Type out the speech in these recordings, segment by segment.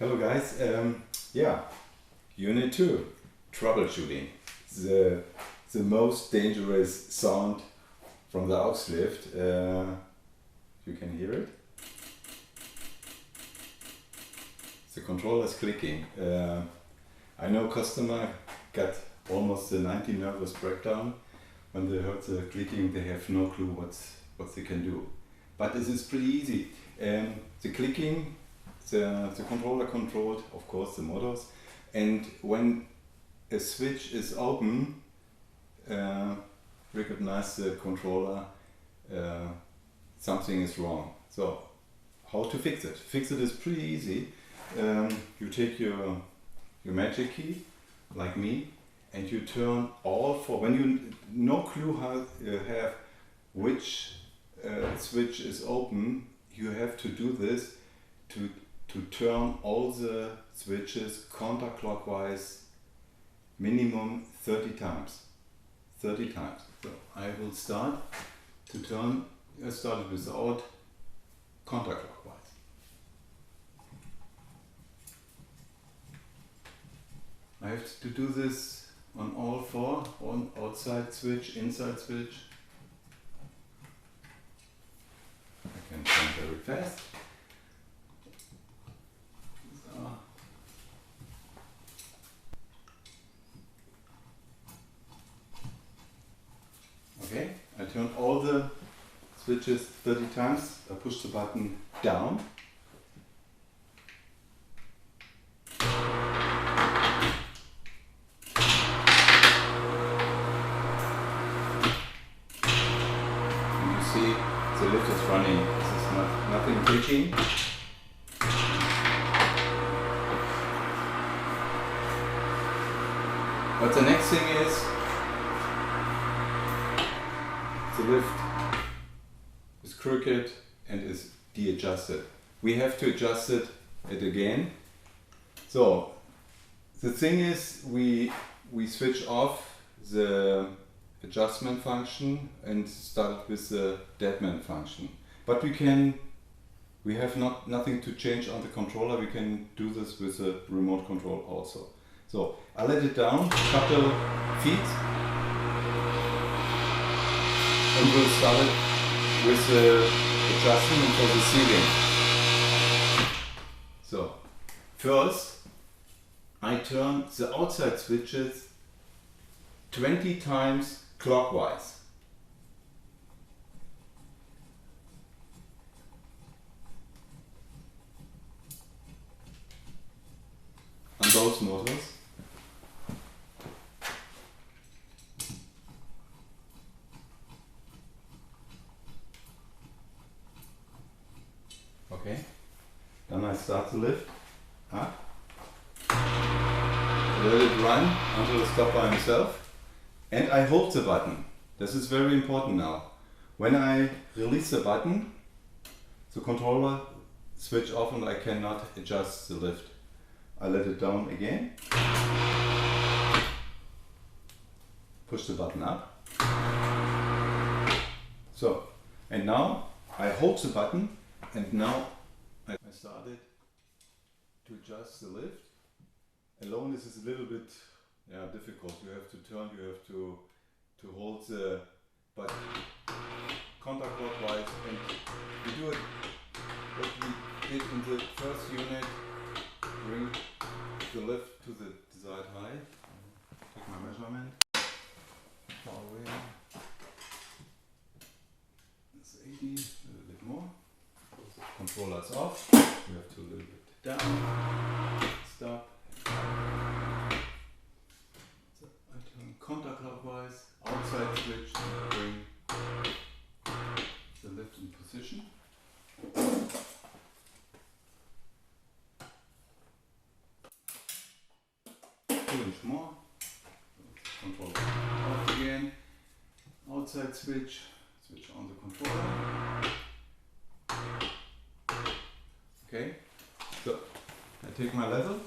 Hello guys, yeah, Unit 2, troubleshooting. The most dangerous sound from the Auxx-Lift. You can hear it. The controller is clicking. I know customer got almost a 90 nervous breakdown. When they heard the clicking, they have no clue what they can do. But this is pretty easy. The clicking, the controller controlled, of course, the motors. And when a switch is open, recognize the controller, something is wrong. So how to fix it? Fix it is pretty easy. You take your magic key, like me, and you turn all four. When you no clue how have which switch is open, you have to do this to turn all the switches counterclockwise minimum 30 times. 30 times. So I will start to turn. I started without counterclockwise. I have to do this on all four, on outside switch, inside switch. I can turn very fast. So. Okay, I turn all the switches 30 times. I push the button down. See, the lift is running. This is nothing clicking. But the next thing is the lift is crooked and is de-adjusted. We have to adjust it again. So the thing is we switch off the adjustment function and started with the deadman function. But we have nothing to change on the controller. We can do this with the remote control also. So I let it down a couple feet and we'll start it with the adjustment for the ceiling. So first I turn the outside switches 20 times clockwise. On those motors. Okay. Then I start the lift up. Let it run until it stops by himself. And I hold the button. This is very important now. When I release the button, the controller switch off and I cannot adjust the lift. I let it down again. Push the button up. So, and now I hold the button and now I started to adjust the lift. Alone this is a little bit difficult. You have to turn, you have to hold the button counterclockwise, and we do it what we did in the first unit. Bring the lift to the desired height. Take my measurement. Far away. That's 80, a little bit more. The controller is off. We have to a little bit down. Stop. Counterclockwise, outside switch, bring the lift in position. 2 inch more. Controller off again. Outside switch, switch on the controller. Okay, so I take my level.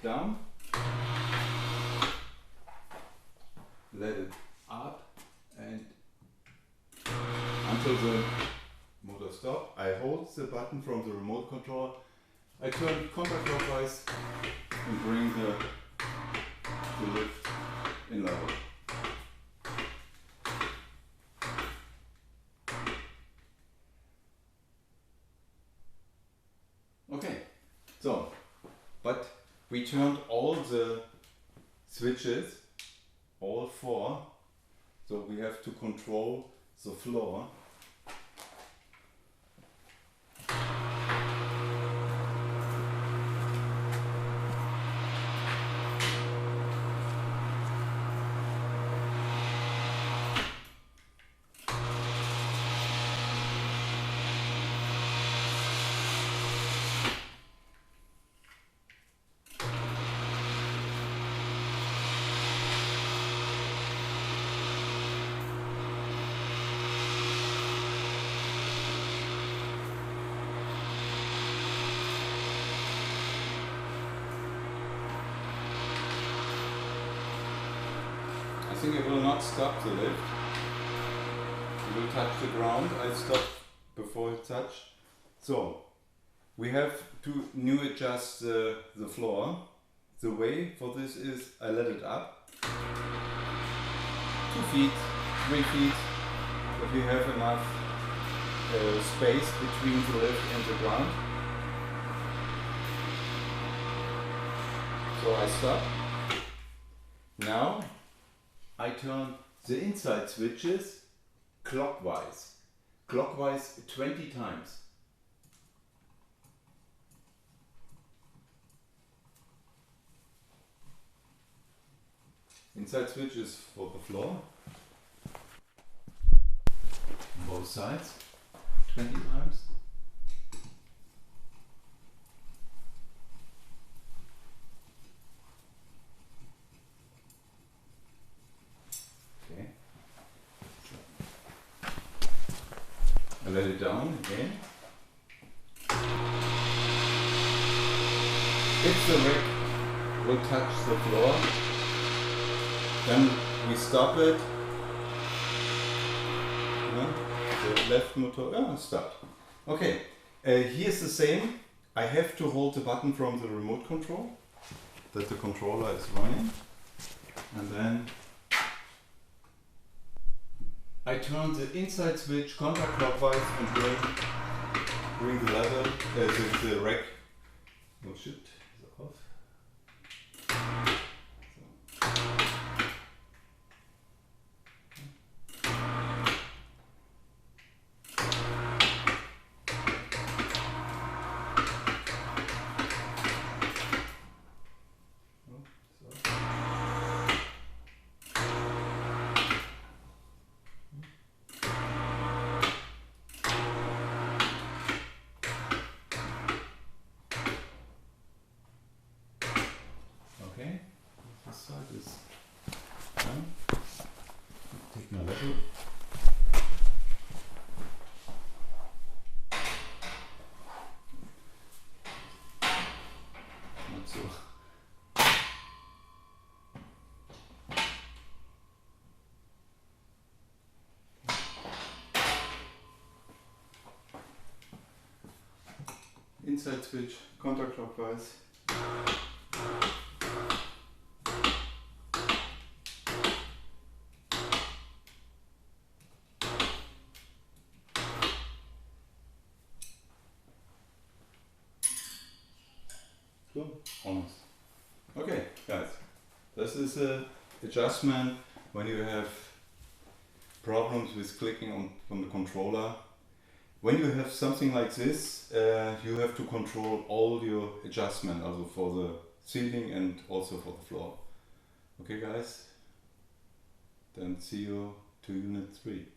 Down, let it up and until the stop. I hold the button from the remote control. I turn counterclockwise and bring the lift in level. Okay, so, but we turned all the switches, all 4, so we have to control the floor. I think it will not stop the lift. It will touch the ground. I stopped before it touched. So we have to new adjust the floor. The way for this is I let it up 2 feet, 3 feet, if we have enough space between the lift and the ground. So I stop. Now I turn the inside switches clockwise 20 times. Inside switch is for the floor, both sides, 20 times. Okay. I let it down again. If the rack will touch the floor, then we stop it. The left motor stopped. Okay, here's the same. I have to hold the button from the remote control that the controller is running, and then I turn the inside switch counterclockwise and bring the level, the rack. Oh shit, is it off? Okay, this side is done. Take my level. Not so. Inside switch, counterclockwise. So, almost. Okay, guys, this is an adjustment when you have problems with clicking on the controller. When you have something like this, you have to control all your adjustment, also for the ceiling and also for the floor. Okay, guys, then see you to unit 3.